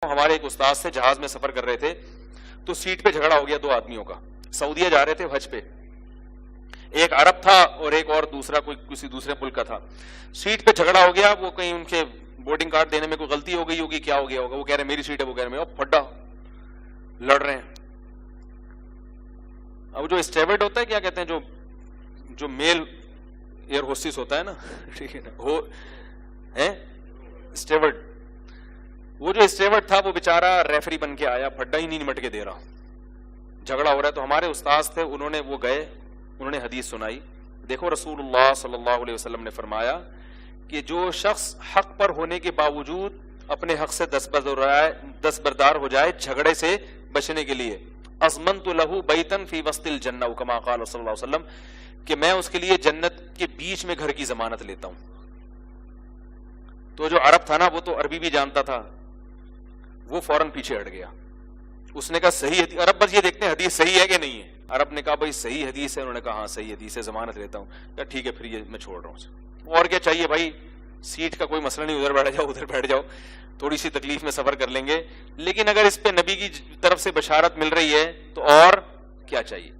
ہمارے ایک استاد سے جہاز میں سفر کر رہے تھے تو سیٹ پہ جھگڑا ہو گیا دو آدمیوں کا. سعودیہ جا رہے تھے حج پہ, ایک عرب تھا اور ایک اور دوسرا کوئی کسی دوسرے ملک کا تھا. سیٹ پہ جھگڑا ہو گیا, وہ کہیں ان کے بورڈنگ کارڈ دینے میں کوئی غلطی ہو گئی ہوگی, کیا ہو گیا ہوگا, وہ کہہ رہے ہیں میری سیٹ ہے, وہ کہہ رہے ہیں پھڈا, لڑ رہے ہیں. اب جو اسٹیورڈ ہوتا ہے, کیا کہتے ہیں, جو میل ایئر ہوسٹس ہوتا ہے نا, ٹھیک ہے نا, وہ ہے اسٹیورڈ, وہ جو اسٹیورڈ تھا وہ بیچارہ ریفری بن کے آیا, پھڈا ہی نہیں نمٹ کے دے رہا, جھگڑا ہو رہا ہے. تو ہمارے استاذ تھے, انہوں نے وہ گئے, انہوں نے حدیث سنائی. دیکھو رسول اللہ صلی اللہ علیہ وسلم نے فرمایا کہ جو شخص حق پر ہونے کے باوجود اپنے حق سے دستبردار ہو جائے جھگڑے سے بچنے کے لیے, اضمنت لہ بیتن فی وسط الجنہ, کما قال صلی اللہ علیہ وسلم, کہ میں اس کے لیے جنت کے بیچ میں گھر کی ضمانت لیتا ہوں. تو جو عرب تھا نا, وہ تو عربی بھی جانتا تھا, وہ فوراً پیچھے ہٹ گیا. اس نے کہا صحیح حدیث, عرب بس یہ دیکھتے ہیں حدیث صحیح ہے کہ نہیں ہے. عرب نے کہا بھائی صحیح حدیث ہے, انہوں نے کہا ہاں صحیح حدیث ہے, ضمانت لیتا ہوں. کہا ٹھیک ہے پھر یہ میں چھوڑ رہا ہوں. اور کیا چاہیے بھائی, سیٹ کا کوئی مسئلہ نہیں, ادھر بیٹھ جاؤ ادھر بیٹھ جاؤ, تھوڑی سی تکلیف میں سفر کر لیں گے, لیکن اگر اس پہ نبی کی طرف سے بشارت مل رہی ہے تو اور کیا چاہیے.